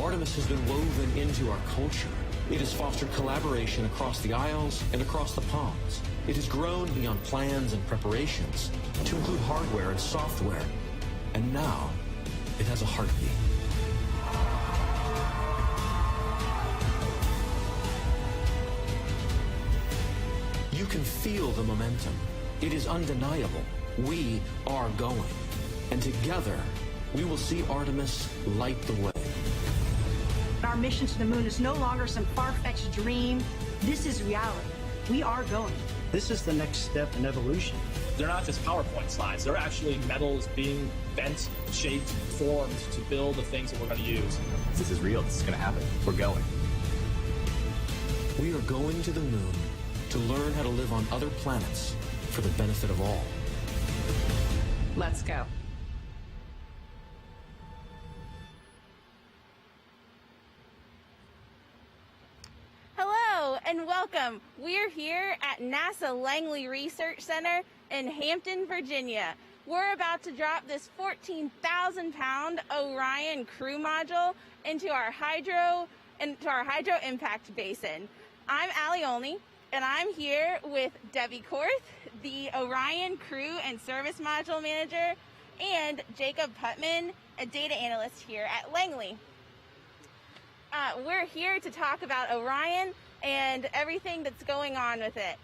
Artemis has been woven into our culture. It has fostered collaboration across the aisles and across the ponds. It has grown beyond plans and preparations to include hardware and software. And now, it has a heartbeat. You can feel the momentum. It is undeniable. We are going. And together, we will see Artemis light the way. Our mission to the moon is no longer some far-fetched dream. This is reality. We are going. This is the next step in evolution. They're not just PowerPoint slides. They're actually metals being bent, shaped, formed to build the things that we're going to use. This is real. This is going to happen. We're going. We are going to the moon to learn how to live on other planets for the benefit of all. Let's go. Hello and welcome. We're here at NASA Langley Research Center in Hampton, Virginia. We're about to drop this 14,000-pound Orion crew module into our Hydro Impact Basin. I'm Allie Olney, and I'm here with Debbie Korth, the Orion Crew and Service Module Manager, and Jacob Putman, a data analyst here at Langley. We're here to talk about Orion and everything that's going on with it.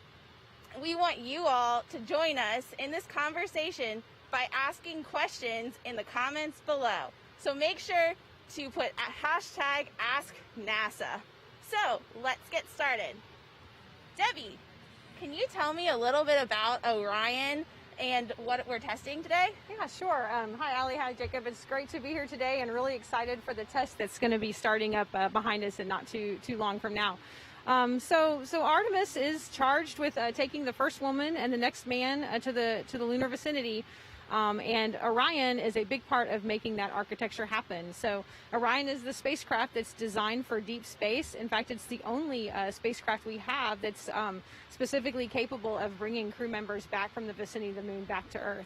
We want you all to join us in this conversation by asking questions in the comments below. So make sure to put hashtag AskNASA. So let's get started. Debbie, can you tell me a little bit about Orion and what we're testing today? Yeah, sure. Hi, Allie. Hi, Jacob. It's great to be here today and really excited for the test that's going to be starting up behind us and not too long from now. So Artemis is charged with taking the first woman and the next man to the lunar vicinity. And Orion is a big part of making that architecture happen. So Orion is the spacecraft that's designed for deep space. In fact, it's the only spacecraft we have that's specifically capable of bringing crew members back from the vicinity of the moon back to Earth.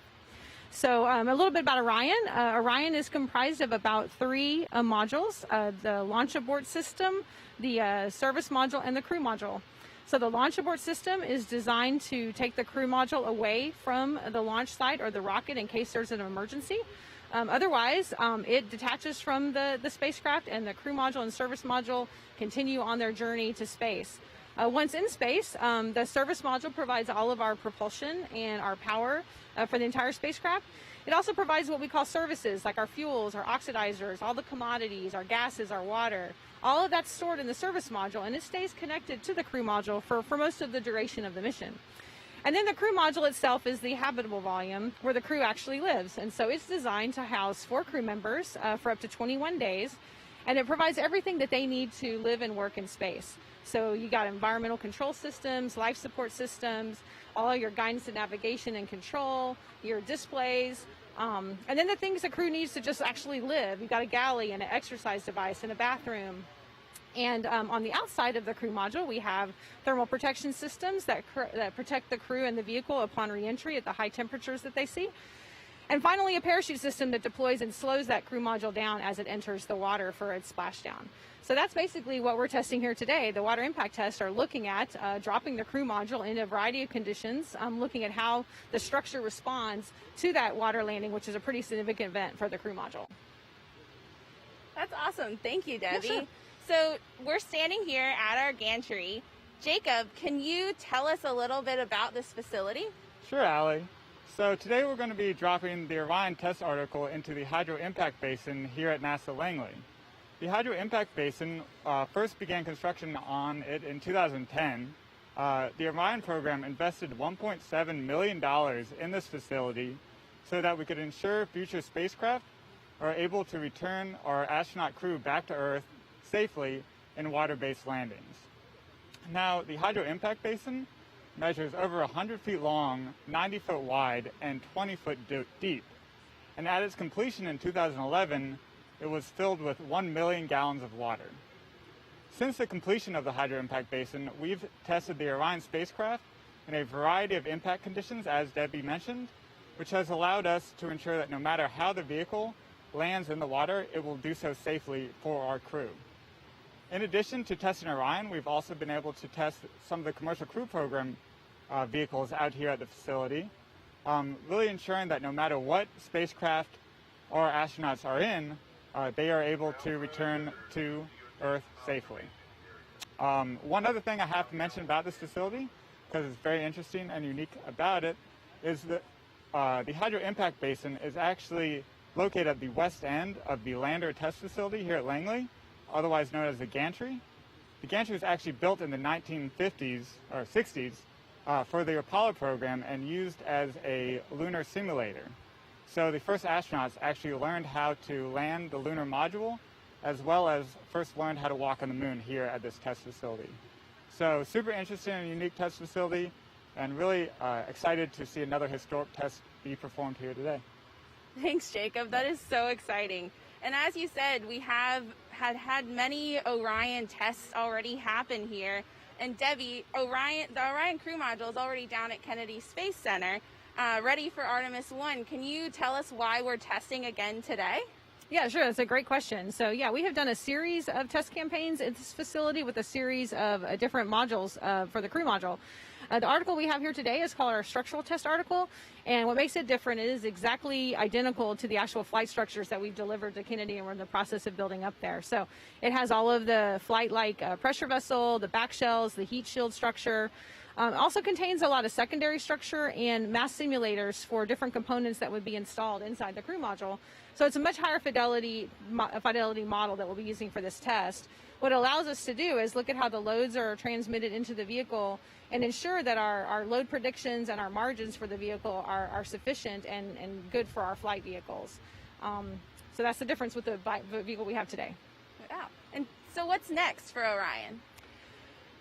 So a little bit about Orion. Orion is comprised of about 3 modules, the launch abort system, the service module, and the crew module. So the launch abort system is designed to take the crew module away from the launch site or the rocket in case there's an emergency. Otherwise, it detaches from the spacecraft, and the crew module and service module continue on their journey to space. Once in space, the service module provides all of our propulsion and our power for the entire spacecraft. It also provides what we call services, like our fuels, our oxidizers, all the commodities, our gases, our water. All of that's stored in the service module, and it stays connected to the crew module for most of the duration of the mission. And then the crew module itself is the habitable volume where the crew actually lives. And so it's designed to house 4 crew members for up to 21 days. And it provides everything that they need to live and work in space. So you got environmental control systems, life support systems, all your guidance and navigation and control, your displays, and then the things the crew needs to just actually live. You got a galley and an exercise device and a bathroom. And on the outside of the crew module, we have thermal protection systems that protect the crew and the vehicle upon re-entry at the high temperatures that they see. And finally, a parachute system that deploys and slows that crew module down as it enters the water for its splashdown. So that's basically what we're testing here today. The water impact tests are looking at dropping the crew module in a variety of conditions, looking at how the structure responds to that water landing, which is a pretty significant event for the crew module. That's awesome. Thank you, Debbie. Yeah, sure. So we're standing here at our gantry. Jacob, can you tell us a little bit about this facility? Sure, Allie. So today we're going to be dropping the Orion test article into the Hydro Impact Basin here at NASA Langley. The Hydro Impact Basin first began construction on it in 2010. The Orion program invested $1.7 million in this facility so that we could ensure future spacecraft are able to return our astronaut crew back to Earth safely in water-based landings. Now, the Hydro Impact Basin measures over 100 feet long, 90 foot wide, and 20 foot deep. And at its completion in 2011, it was filled with 1 million gallons of water. Since the completion of the Hydro Impact Basin, we've tested the Orion spacecraft in a variety of impact conditions, as Debbie mentioned, which has allowed us to ensure that no matter how the vehicle lands in the water, it will do so safely for our crew. In addition to testing Orion, we've also been able to test some of the commercial crew program vehicles out here at the facility, really ensuring that no matter what spacecraft or astronauts are in, they are able to return to Earth safely. One other thing I have to mention about this facility, because it's very interesting and unique about it, is that the Hydro Impact Basin is actually located at the west end of the lander test facility here at Langley, otherwise known as the gantry. The gantry was actually built in the 1950s or 60s for the Apollo program and used as a lunar simulator. So the first astronauts actually learned how to land the lunar module, as well as first learned how to walk on the moon here at this test facility. So super interesting and unique test facility, and really excited to see another historic test be performed here today. Thanks, Jacob. That is so exciting. And as you said, we have had many Orion tests already happen here. And Debbie, the Orion crew module is already down at Kennedy Space Center, ready for Artemis I. Can you tell us why we're testing again today? Yeah, sure. That's a great question. So yeah, we have done a series of test campaigns at this facility with a series of different modules for the crew module. The article we have here today is called our structural test article, and what makes it different is exactly identical to the actual flight structures that we've delivered to Kennedy, and we're in the process of building up there. So it has all of the flight-like pressure vessel, the back shells, the heat shield structure. Also contains a lot of secondary structure and mass simulators for different components that would be installed inside the crew module. So it's a much higher fidelity model that we'll be using for this test. What it allows us to do is look at how the loads are transmitted into the vehicle and ensure that our load predictions and our margins for the vehicle are sufficient and good for our flight vehicles. So that's the difference with the vehicle we have today. Wow. And so what's next for Orion?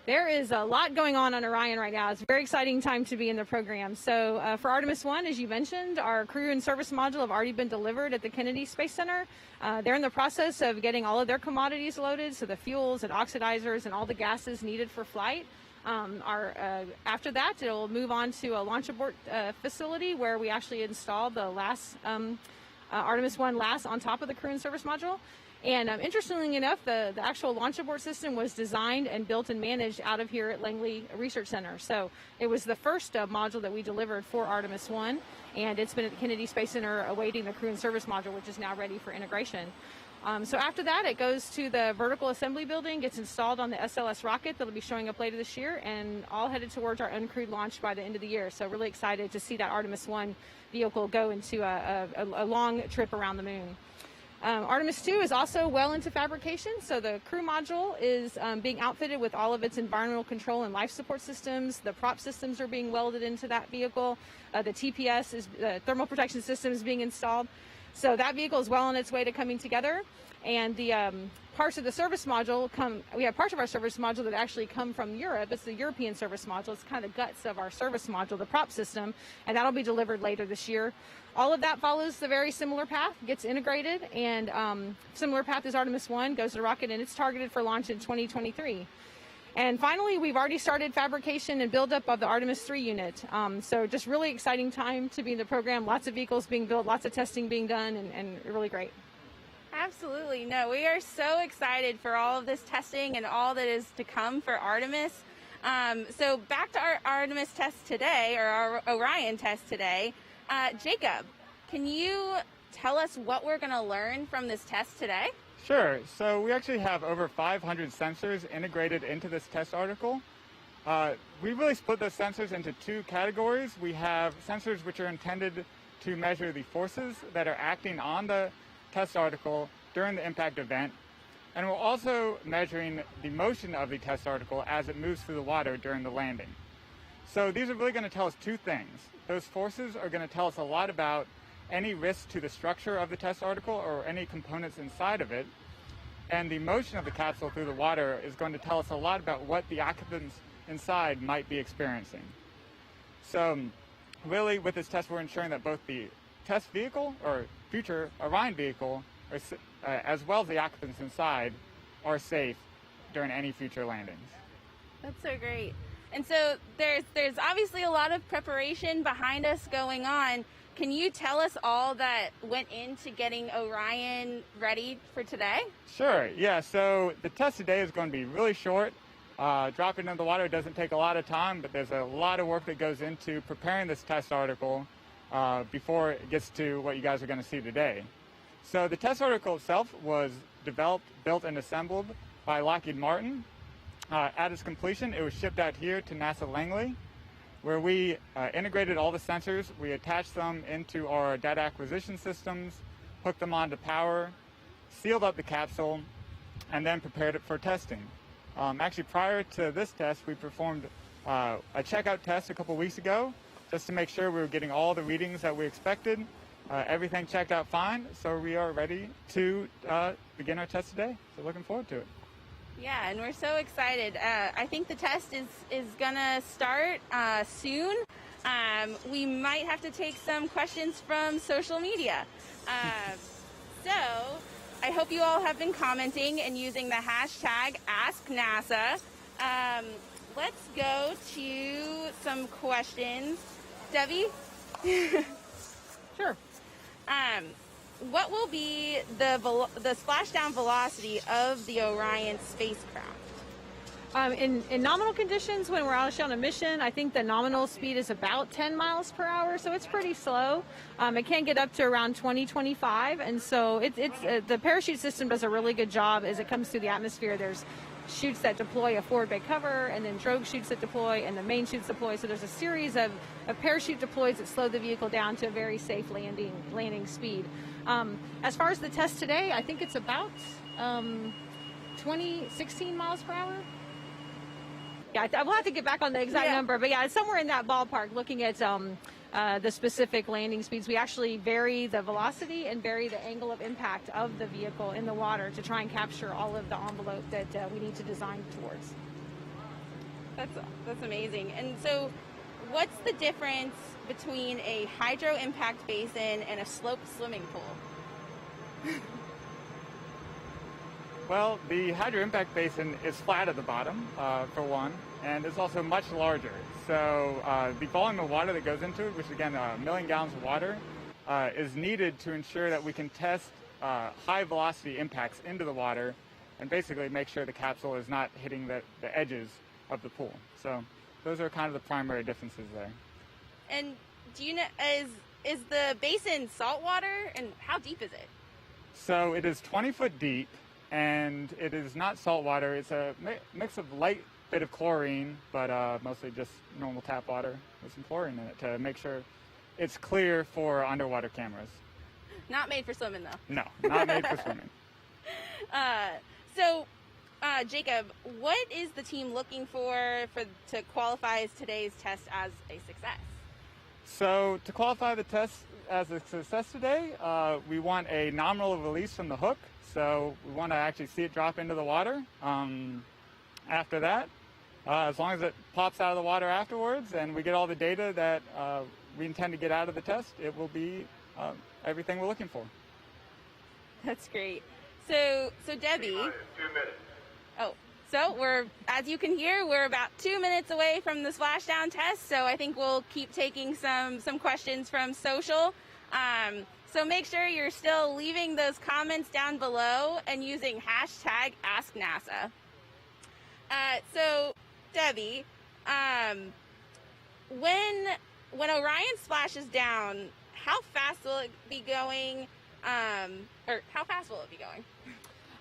There is a lot going on Orion right now. It's a very exciting time to be in the program. So for Artemis I, as you mentioned, our crew and service module have already been delivered at the Kennedy Space Center. They're in the process of getting all of their commodities loaded, so the fuels and oxidizers and all the gases needed for flight. After that, it'll move on to a launch abort facility where we actually installed the last Artemis I last on top of the crew and service module. And interestingly enough, the actual launch abort system was designed and built and managed out of here at Langley Research Center. So it was the first module that we delivered for Artemis I, and it's been at the Kennedy Space Center awaiting the crew and service module, which is now ready for integration. So after that, it goes to the vertical assembly building, gets installed on the SLS rocket that'll be showing up later this year, and all headed towards our uncrewed launch by the end of the year. So really excited to see that Artemis I vehicle go into a long trip around the moon. Artemis II is also well into fabrication, so the crew module is being outfitted with all of its environmental control and life support systems. The prop systems are being welded into that vehicle. The TPS, the thermal protection system, is being installed. So that vehicle is well on its way to coming together. And the parts of the service module we have parts of our service module that actually come from Europe. It's the European service module. It's kind of the guts of our service module, the prop system, and that'll be delivered later this year. All of that follows the very similar path, gets integrated, and similar path as Artemis I, goes to the rocket, and it's targeted for launch in 2023. And finally, we've already started fabrication and buildup of the Artemis III unit. So just really exciting time to be in the program. Lots of vehicles being built, lots of testing being done, and really great. Absolutely. No, we are so excited for all of this testing and all that is to come for Artemis. So back to our Artemis test today, or our Orion test today. Jacob, can you tell us what we're going to learn from this test today? Sure. So we actually have over 500 sensors integrated into this test article. We really split those sensors into two categories. We have sensors which are intended to measure the forces that are acting on the test article during the impact event, and we're also measuring the motion of the test article as it moves through the water during the landing. So these are really going to tell us two things. Those forces are going to tell us a lot about any risk to the structure of the test article or any components inside of it, and the motion of the capsule through the water is going to tell us a lot about what the occupants inside might be experiencing. So really, with this test, we're ensuring that both the test vehicle or future Orion vehicle, as well as the occupants inside, are safe during any future landings. That's so great. And so there's obviously a lot of preparation behind us going on, can you tell us all that went into getting Orion ready for today? Sure, yeah, so the test today is going to be really short. Dropping into the water doesn't take a lot of time, but there's a lot of work that goes into preparing this test article before it gets to what you guys are going to see today. So the test article itself was developed, built, and assembled by Lockheed Martin. At its completion, it was shipped out here to NASA Langley, where we integrated all the sensors. We attached them into our data acquisition systems, hooked them onto power, sealed up the capsule, and then prepared it for testing. Actually, prior to this test, we performed a checkout test a couple weeks ago, just to make sure we were getting all the readings that we expected. Everything checked out fine, so we are ready to begin our test today. So looking forward to it. Yeah, and we're so excited. I think the test is gonna start soon. We might have to take some questions from social media. So I hope you all have been commenting and using the hashtag AskNASA. Let's go to some questions. Debbie? Sure. What will be the splashdown velocity of the Orion spacecraft? In nominal conditions, when we're actually on a mission, I think the nominal speed is about 10 miles per hour, so it's pretty slow. It can get up to around 20-25, and so the parachute system does a really good job as it comes through the atmosphere. There's chutes that deploy a forward bay cover, and then drogue chutes that deploy, and the main chutes deploy. So there's a series of parachute deploys that slow the vehicle down to a very safe landing speed. As far as the test today, I think it's about 16 miles per hour. Yeah, I will have to get back on the exact number, but yeah, it's somewhere in that ballpark. Looking at the specific landing speeds, we actually vary the velocity and vary the angle of impact of the vehicle in the water to try and capture all of the envelope that we need to design towards. That's amazing. And so, what's the difference between a hydro impact basin and a sloped swimming pool? Well, the Hydro Impact Basin is flat at the bottom, for one, and it's also much larger. So the volume of water that goes into it, which is again 1 million gallons of water, is needed to ensure that we can test high velocity impacts into the water and basically make sure the capsule is not hitting the edges of the pool. So those are kind of the primary differences there. And do you know, is the basin saltwater, and how deep is it? So it is 20 foot deep, and it is not salt water. It's a mix of light bit of chlorine, but mostly just normal tap water with some chlorine in it to make sure it's clear for underwater cameras. Not made for swimming, though. No, not made for swimming. So, Jacob, what is the team looking for to qualify as today's test as a success? So to qualify the test as a success today, we want a nominal release from the hook. So we want to actually see it drop into the water. After that, as long as it pops out of the water afterwards and we get all the data that we intend to get out of the test, it will be everything we're looking for. That's great. So Debbie. 2 minutes. Oh, so as you can hear, we're about 2 minutes away from the splashdown test. So I think we'll keep taking some questions from social. So make sure you're still leaving those comments down below and using hashtag AskNASA. So Debbie, when Orion splashes down, how fast will it be going? Or how fast will it be going?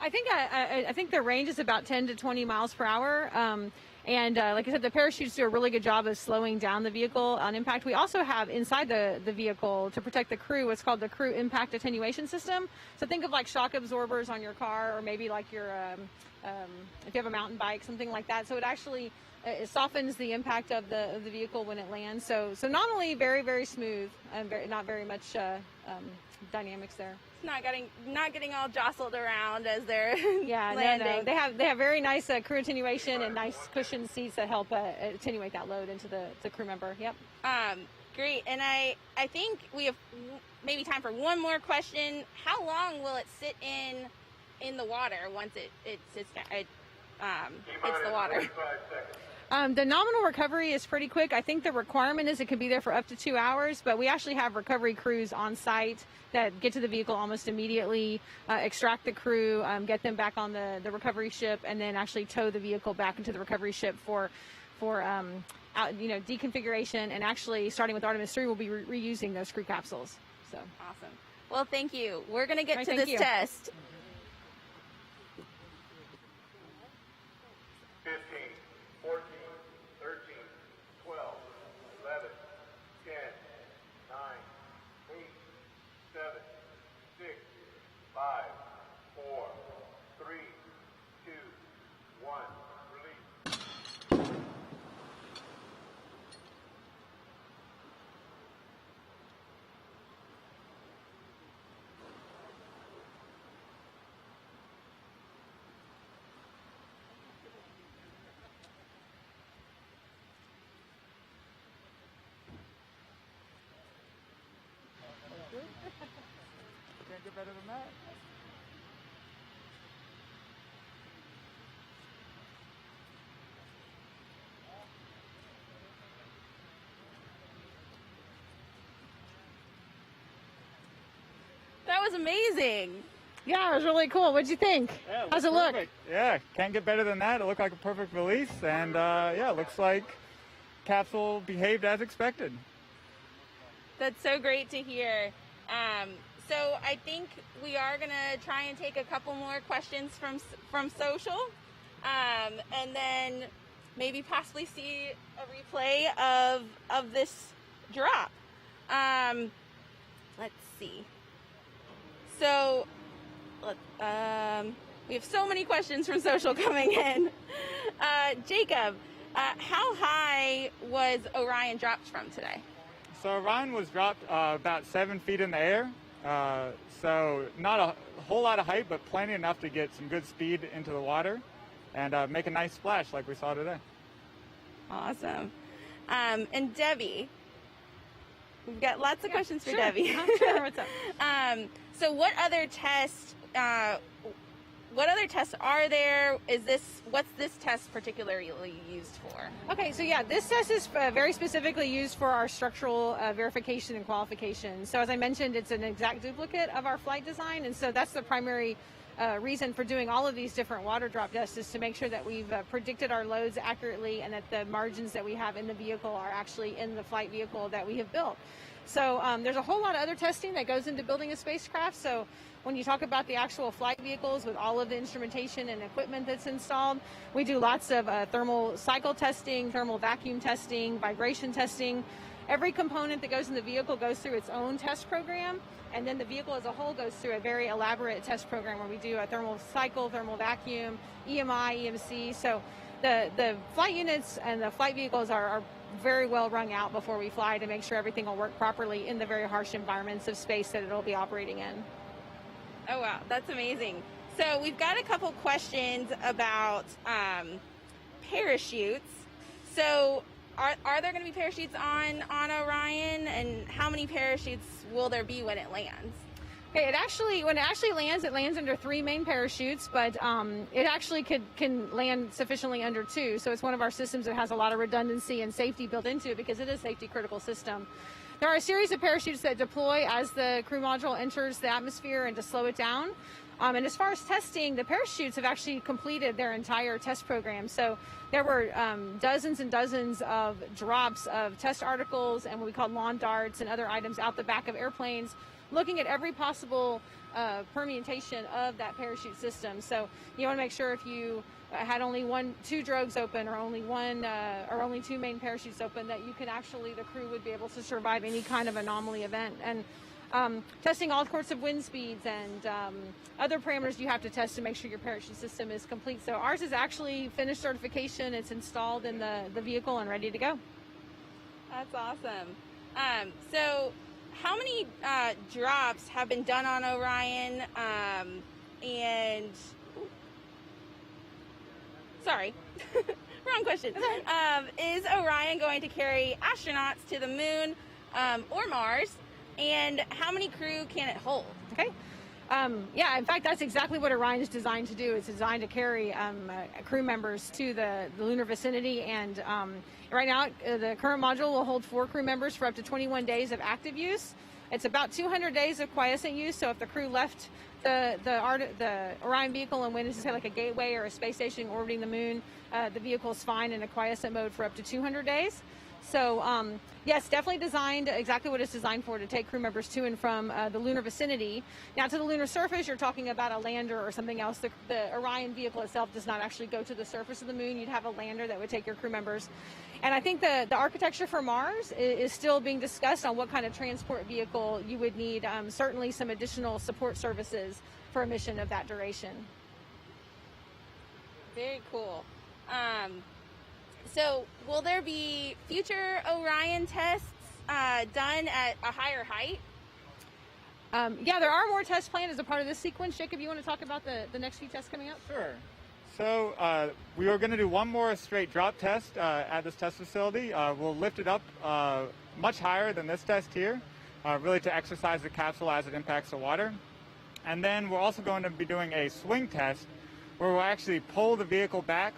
I think the range is about 10 to 20 miles per hour. And like I said, the parachutes do a really good job of slowing down the vehicle on impact. We also have inside the vehicle, to protect the crew, what's called the crew impact attenuation system. So think of like shock absorbers on your car, or maybe like your if you have a mountain bike, something like that. So it actually it softens the impact of the vehicle when it lands. So not only very, very smooth and not very much dynamics there. Not getting all jostled around as they're landing. No. They have very nice crew attenuation and nice cushioned seats that help attenuate that load into the crew member. Yep. Great. And I think we have maybe time for one more question. How long will it sit in the water once it hits the water? The nominal recovery is pretty quick. I think the requirement is it can be there for up to 2 hours, but we actually have recovery crews on site that get to the vehicle almost immediately, extract the crew, get them back on the recovery ship, and then actually tow the vehicle back into the recovery ship for deconfiguration. And actually, starting with Artemis II, we'll be reusing those crew capsules. So Awesome. Well, thank you. We're going to get All right, to thank this you. test. 15, 14, 13, 12, 11, 10, 9, 8, 7, 6, 5, 4, 3, 2, 1. Release. Can't get better than that. That was amazing. yeah, it was really cool. What'd you think? Yeah, How's it look? perfect. Yeah, can't get better than that. It looked like a perfect release, and yeah, it looks like capsule behaved as expected. That's so great to hear. So I think we are going to try and take a couple more questions from social, and then maybe possibly see a replay of this drop. Let's see. So we have so many questions from social coming in. Jacob, how high was Orion dropped from today? So Orion was dropped about 7 feet in the air. So not a whole lot of height, but plenty enough to get some good speed into the water and make a nice splash like we saw today. Awesome. And Debbie, we've got lots of questions for Sure. Debbie. Sure. What's up? So what other tests are there? What's this test particularly used for? Okay, so yeah, this test is very specifically used for our structural verification and qualification. So as I mentioned, it's an exact duplicate of our flight design, and so that's the primary reason for doing all of these different water drop tests, is to make sure that we've predicted our loads accurately and that the margins that we have in the vehicle are actually in the flight vehicle that we have built. So there's a whole lot of other testing that goes into building a spacecraft. So when you talk about the actual flight vehicles with all of the instrumentation and equipment that's installed, we do lots of thermal cycle testing, thermal vacuum testing, vibration testing. Every component that goes in the vehicle goes through its own test program, and then the vehicle as a whole goes through a very elaborate test program where we do a thermal cycle, thermal vacuum, EMI, EMC. So the flight units and the flight vehicles are very well wrung out before we fly to make sure everything will work properly in the very harsh environments of space that it'll be operating in. Oh, wow. That's amazing. So we've got a couple questions about parachutes. So are there going to be parachutes on Orion, and how many parachutes will there be when it lands? Okay, when it actually lands, it lands under 3 main parachutes, but it actually can land sufficiently under 2. So it's one of our systems that has a lot of redundancy and safety built into it because it is a safety critical system. There are a series of parachutes that deploy as the crew module enters the atmosphere and to slow it down. And as far as testing, the parachutes have actually completed their entire test program. So there were dozens and dozens of drops of test articles and what we call lawn darts and other items out the back of airplanes, looking at every possible permutation of that parachute system. So you want to make sure if you had only 2 drogues open or only 2 main parachutes open, that you can actually, the crew would be able to survive any kind of anomaly event. And testing all sorts of wind speeds and other parameters you have to test to make sure your parachute system is complete. So ours is actually finished certification. It's installed in the vehicle and ready to go. That's awesome. So how many drops have been done on Orion? Sorry, wrong question. Is Orion going to carry astronauts to the moon or Mars? And how many crew can it hold? Okay. Yeah, in fact, that's exactly what Orion is designed to do. It's designed to carry crew members to the lunar vicinity, and right now the current module will hold 4 crew members for up to 21 days of active use. It's about 200 days of quiescent use, so if the crew left the Orion vehicle and went into, say, like a gateway or a space station orbiting the moon, the vehicle is fine in a quiescent mode for up to 200 days. So, yes, definitely designed exactly what it's designed for, to take crew members to and from the lunar vicinity. Now, to the lunar surface, you're talking about a lander or something else. The Orion vehicle itself does not actually go to the surface of the moon. You'd have a lander that would take your crew members. And I think the architecture for Mars is still being discussed on what kind of transport vehicle you would need. Certainly some additional support services for a mission of that duration. Very cool. So will there be future Orion tests done at a higher height? Yeah, there are more tests planned as a part of this sequence. Jacob, you want to talk about the next few tests coming up? Sure. So we are going to do one more straight drop test at this test facility. We'll lift it up much higher than this test here, really to exercise the capsule as it impacts the water. And then we're also going to be doing a swing test where we'll actually pull the vehicle back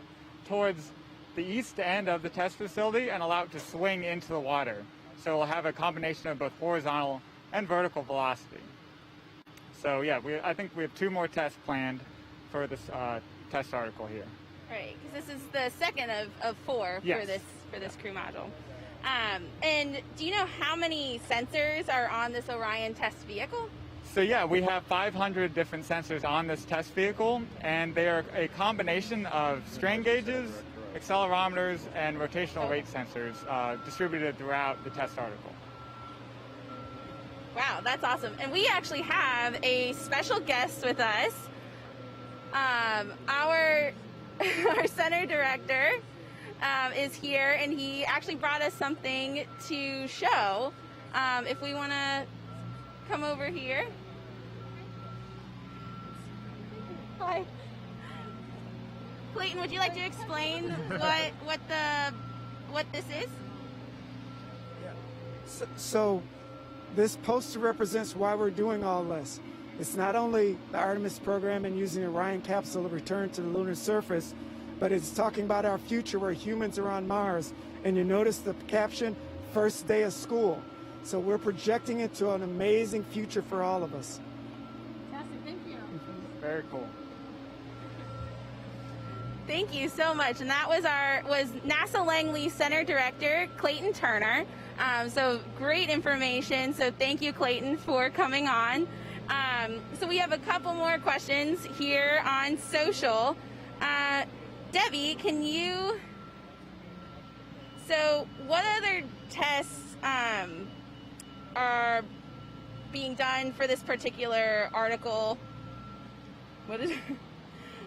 towards the east end of the test facility and allow it to swing into the water. So we'll have a combination of both horizontal and vertical velocity. So yeah, I think we have 2 more tests planned for this test article here. Right, because this is the second of 4 Yes. for this crew module. And do you know how many sensors are on this Orion test vehicle? So yeah, we have 500 different sensors on this test vehicle, and they are a combination of strain gauges, accelerometers, and rotational rate sensors distributed throughout the test article. Wow, that's awesome. And we actually have a special guest with us. Our center director is here, and he actually brought us something to show. If we want to come over here. Hi. Clayton, would you like to explain what this is? So this poster represents why we're doing all this. It's not only the Artemis program and using the Orion capsule to return to the lunar surface, but it's talking about our future where humans are on Mars. And you notice the caption, first day of school. So we're projecting into an amazing future for all of us. Fantastic, thank you. Very cool. Thank you so much. And that was NASA Langley Center Director Clayton Turner. So great information. So thank you, Clayton, for coming on. So we have a couple more questions here on social. Debbie, can you? So what other tests are being done for this particular article?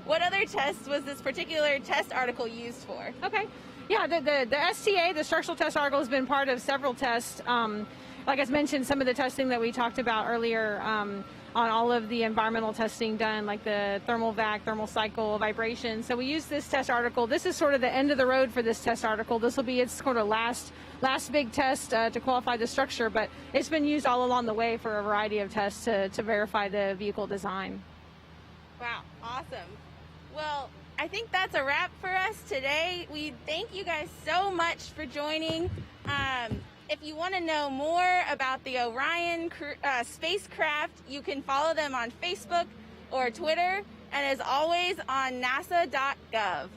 What other tests was this particular test article used for? Okay. Yeah, the STA, the structural test article, has been part of several tests. Like I mentioned, some of the testing that we talked about earlier on all of the environmental testing done, like the thermal vac, thermal cycle, vibration. So we use this test article. This is sort of the end of the road for this test article. This will be its sort of last big test to qualify the structure, but it's been used all along the way for a variety of tests to verify the vehicle design. Wow, awesome. Well, I think that's a wrap for us today. We thank you guys so much for joining. If you want to know more about the Orion spacecraft, you can follow them on Facebook or Twitter, and as always on nasa.gov.